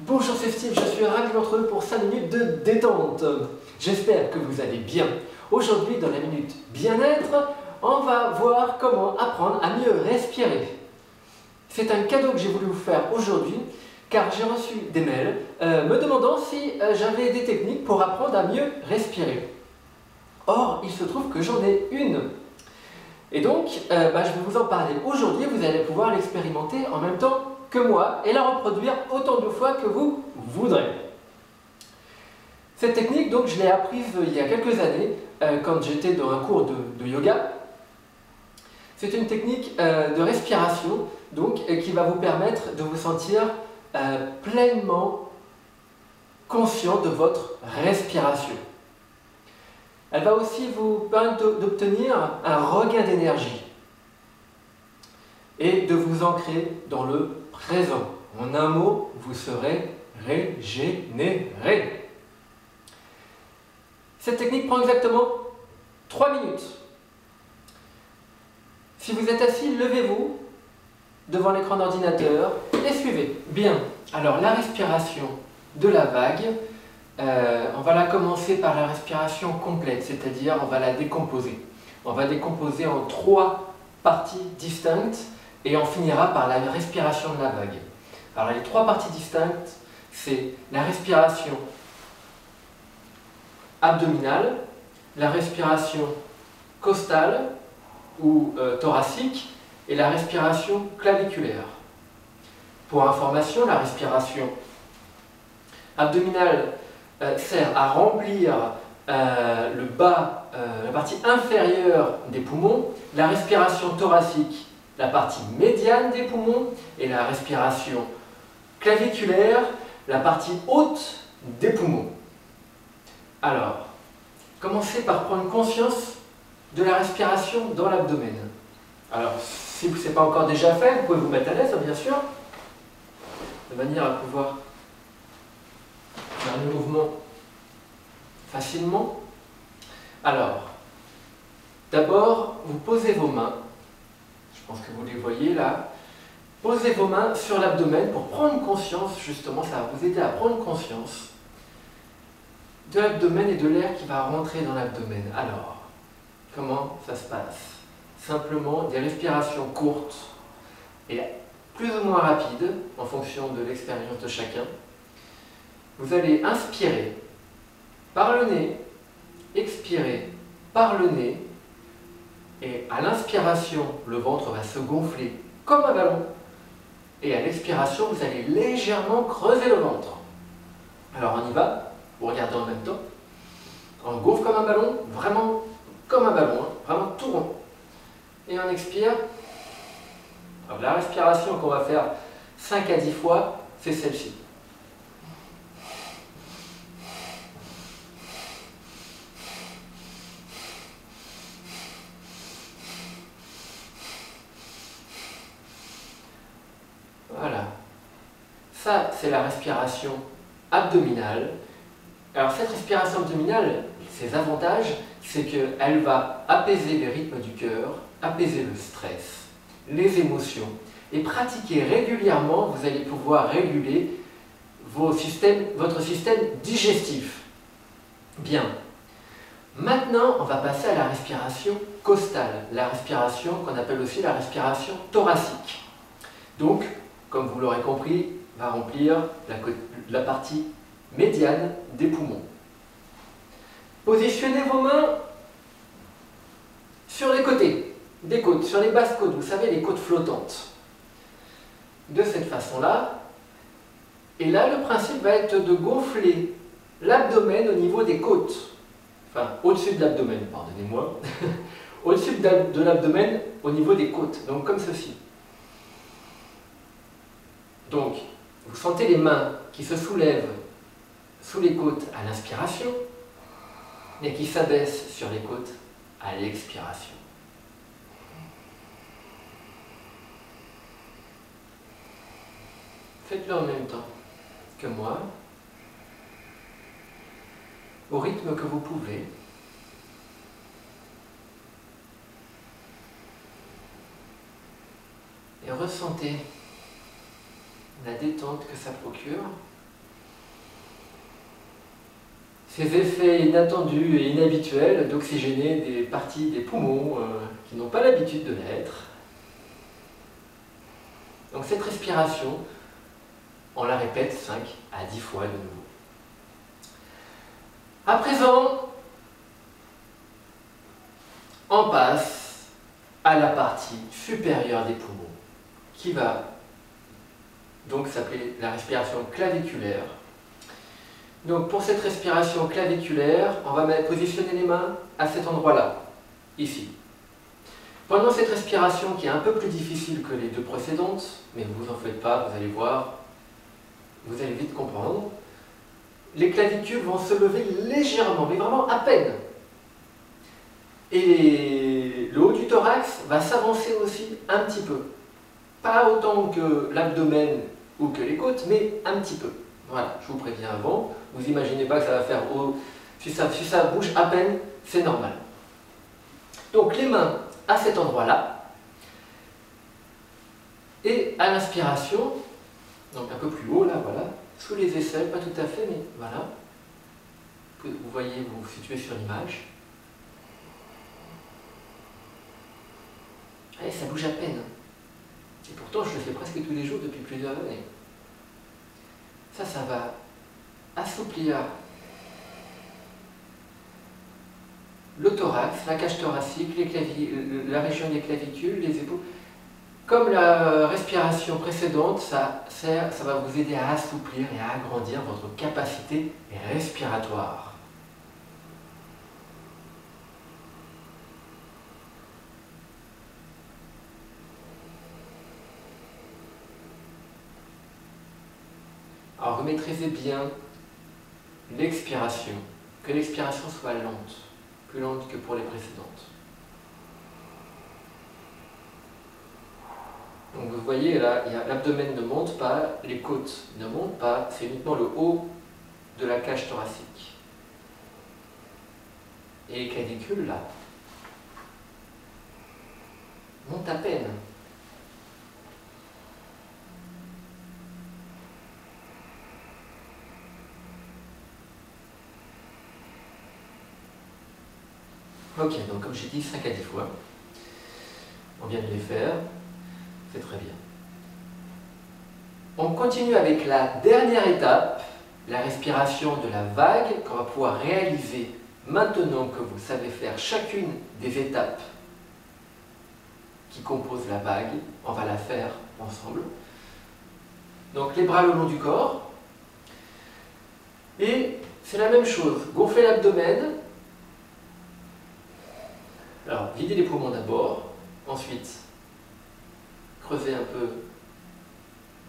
Bonjour, c'est Steve, je suis ravi de vous retrouver pour 5 minutes de détente. J'espère que vous allez bien. Aujourd'hui, dans la minute bien-être, on va voir comment apprendre à mieux respirer. C'est un cadeau que j'ai voulu vous faire aujourd'hui, car j'ai reçu des mails me demandant si j'avais des techniques pour apprendre à mieux respirer. Or, il se trouve que j'en ai une. Et donc, je vais vous en parler aujourd'hui, vous allez pouvoir l'expérimenter en même temps que moi et la reproduire autant de fois que vous voudrez. Cette technique, donc, je l'ai apprise il y a quelques années quand j'étais dans un cours de yoga. C'est une technique de respiration donc, qui va vous permettre de vous sentir pleinement conscient de votre respiration. Elle va aussi vous permettre d'obtenir un regain d'énergie et de vous ancrer dans le présent. En un mot, vous serez régénéré. Cette technique prend exactement 3 minutes. Si vous êtes assis, levez-vous devant l'écran d'ordinateur et suivez. Bien, alors la respiration de la vague, on va la commencer par la respiration complète, c'est-à-dire on va la décomposer. On va décomposer en 3 parties distinctes et on finira par la respiration de la vague. Alors les 3 parties distinctes, c'est la respiration abdominale, la respiration costale ou thoracique et la respiration claviculaire. Pour information, la respiration abdominale sert à remplir la partie inférieure des poumons, la respiration thoracique la partie médiane des poumons et la respiration claviculaire la partie haute des poumons. Alors, commencez par prendre conscience de la respiration dans l'abdomen. Alors, si ce n'est pas encore déjà fait, vous pouvez vous mettre à l'aise, bien sûr, de manière à pouvoir faire le mouvement facilement. Alors, d'abord, vous posez vos mains, je pense que vous les voyez là, posez vos mains sur l'abdomen pour prendre conscience, justement, ça va vous aider à prendre conscience de l'abdomen et de l'air qui va rentrer dans l'abdomen. Alors, comment ça se passe? Simplement des respirations courtes et plus ou moins rapides en fonction de l'expérience de chacun. Vous allez inspirer par le nez, expirer par le nez, et à l'inspiration, le ventre va se gonfler comme un ballon, et à l'expiration, vous allez légèrement creuser le ventre. Alors on y va, vous regardez en même temps. On gonfle comme un ballon, vraiment comme un ballon, hein, vraiment tout rond. Et on expire. Alors, la respiration qu'on va faire 5 à 10 fois, c'est celle-ci. Voilà. Ça, c'est la respiration abdominale. Alors cette respiration abdominale, ses avantages, c'est qu'elle va apaiser les rythmes du cœur, apaiser le stress, les émotions, et pratiquer régulièrement, vous allez pouvoir réguler votre système digestif. Bien. Maintenant, on va passer à la respiration costale, la respiration qu'on appelle aussi la respiration thoracique. Donc, comme vous l'aurez compris, va remplir la partie médiane des poumons. Positionnez vos mains sur les côtés des côtes, sur les basses côtes, vous savez, les côtes flottantes. De cette façon-là, et là, le principe va être de gonfler l'abdomen au niveau des côtes. Enfin, au-dessus de l'abdomen, pardonnez-moi. Au-dessus de l'abdomen, au niveau des côtes, donc comme ceci. Donc, vous sentez les mains qui se soulèvent sous les côtes à l'inspiration et qui s'abaissent sur les côtes à l'expiration. Faites-le en même temps que moi, au rythme que vous pouvez. Et ressentez la détente que ça procure ces effets inattendus et inhabituels d'oxygéner des parties des poumons qui n'ont pas l'habitude de l'être. Donc cette respiration, on la répète 5 à 10 fois de nouveau. À présent, on passe à la partie supérieure des poumons, qui va donc s'appeler la respiration claviculaire. Donc pour cette respiration claviculaire, on va positionner les mains à cet endroit-là, ici. Pendant cette respiration qui est un peu plus difficile que les deux précédentes, mais ne vous en faites pas, vous allez voir, vous allez vite comprendre, les clavicules vont se lever légèrement, mais vraiment à peine. Et le haut du thorax va s'avancer aussi un petit peu. Pas autant que l'abdomen ou que les côtes, mais un petit peu. Voilà, je vous préviens avant. Vous imaginez pas que ça va faire haut. Si ça bouge à peine, c'est normal. Donc les mains à cet endroit-là. Et à l'inspiration, donc un peu plus haut là, voilà, sous les aisselles, pas tout à fait, mais voilà. Vous voyez, vous vous situez sur l'image. Et ça bouge à peine. Et pourtant, je le fais presque tous les jours depuis plusieurs années. Ça va assouplir le thorax, la cage thoracique, la région des clavicules, les épaules. Comme la respiration précédente, ça va vous aider à assouplir et à agrandir votre capacité respiratoire. Alors, maîtrisez bien l'expiration, que l'expiration soit lente, plus lente que pour les précédentes. Donc vous voyez là, l'abdomen ne monte pas, les côtes ne montent pas, c'est uniquement le haut de la cage thoracique. Et les clavicules là, montent à peine. Ok, donc comme j'ai dit, 5 à 10 fois. On vient de les faire. C'est très bien. On continue avec la dernière étape, la respiration de la vague, qu'on va pouvoir réaliser maintenant que vous savez faire chacune des étapes qui composent la vague. On va la faire ensemble. Donc les bras le long du corps. Et c'est la même chose. Gonflez l'abdomen. Alors, videz les poumons d'abord. Ensuite, creusez un peu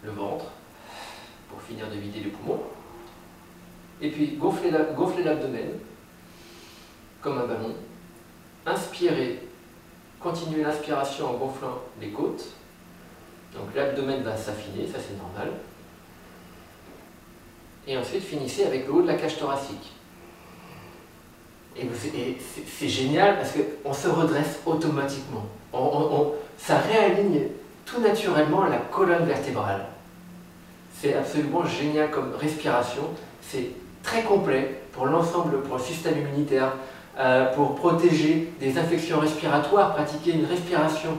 le ventre pour finir de vider les poumons. Et puis, gonflez l'abdomen comme un ballon. Inspirez. Continuez l'inspiration en gonflant les côtes. Donc, l'abdomen va s'affiner, ça c'est normal. Et ensuite, finissez avec le haut de la cage thoracique. Et c'est génial parce qu'on se redresse automatiquement. Ça réaligne tout naturellement la colonne vertébrale. C'est absolument génial comme respiration. C'est très complet pour l'ensemble, pour le système immunitaire, pour protéger des infections respiratoires. Pratiquer une respiration,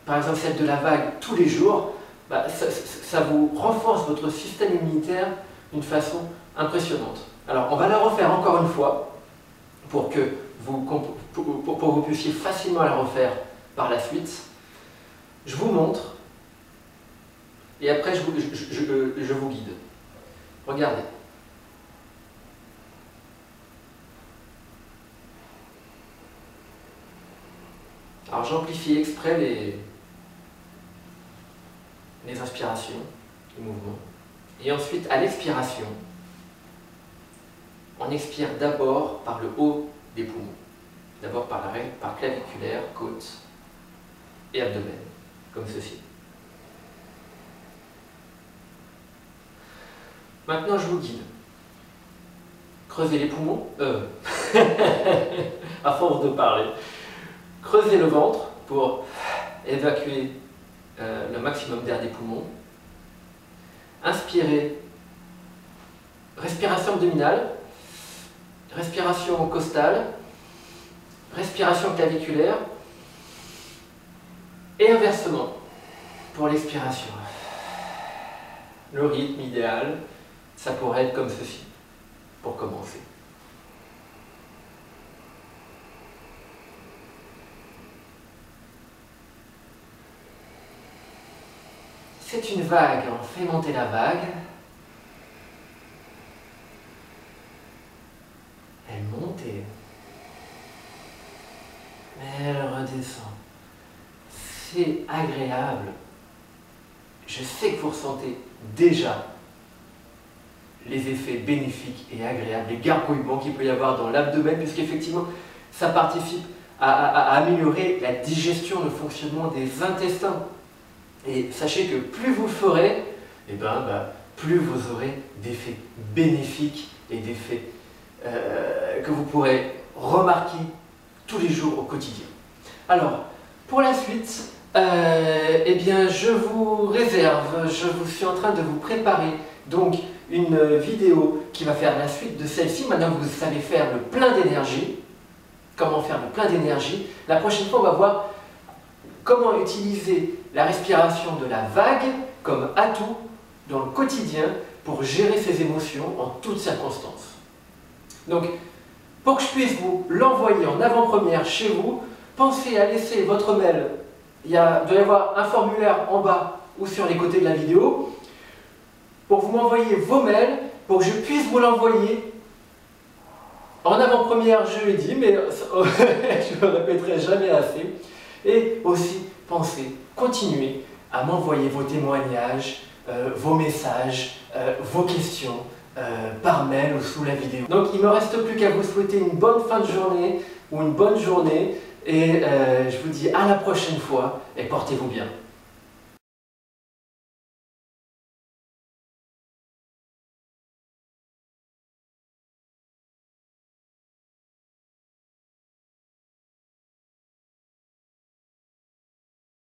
par exemple celle de la vague, tous les jours, ça vous renforce votre système immunitaire d'une façon impressionnante. Alors, on va la refaire encore une fois pour que vous puissiez facilement la refaire par la suite. Je vous montre et après je vous guide. Regardez. Alors j'amplifie exprès les inspirations, les mouvements. Et ensuite, à l'expiration, on expire d'abord par le haut des poumons. D'abord par claviculaire, côte et abdomen, comme ceci. Maintenant, je vous guide. Creusez les poumons. À force de parler. Creusez le ventre pour évacuer le maximum d'air des poumons. Inspirez. Respiration abdominale. respiration costale, respiration claviculaire, et inversement pour l'expiration. Le rythme idéal, ça pourrait être comme ceci, pour commencer. C'est une vague, on fait monter la vague. Elle monte et elle redescend. C'est agréable. Je sais que vous ressentez déjà les effets bénéfiques et agréables, les gargouillements qu'il peut y avoir dans l'abdomen, puisqu'effectivement, ça participe à améliorer la digestion, le fonctionnement des intestins. Et sachez que plus vous le ferez, plus vous aurez d'effets bénéfiques et d'effets que vous pourrez remarquer tous les jours au quotidien. Alors, pour la suite, je vous réserve, je vous suis en train de vous préparer donc une vidéo qui va faire la suite de celle-ci. Maintenant que vous savez faire le plein d'énergie, comment faire le plein d'énergie, la prochaine fois on va voir comment utiliser la respiration de la vague comme atout dans le quotidien pour gérer ses émotions en toutes circonstances. Donc, pour que je puisse vous l'envoyer en avant-première chez vous, pensez à laisser votre mail. Il doit y avoir un formulaire en bas ou sur les côtés de la vidéo pour vous m'envoyer vos mails, pour que je puisse vous l'envoyer en avant-première, je l'ai dit, mais je ne le répéterai jamais assez. Et aussi, pensez, continuez à m'envoyer vos témoignages, vos messages, vos questions par mail ou sous la vidéo. Donc il ne me reste plus qu'à vous souhaiter une bonne fin de journée ou une bonne journée et je vous dis à la prochaine fois et portez-vous bien.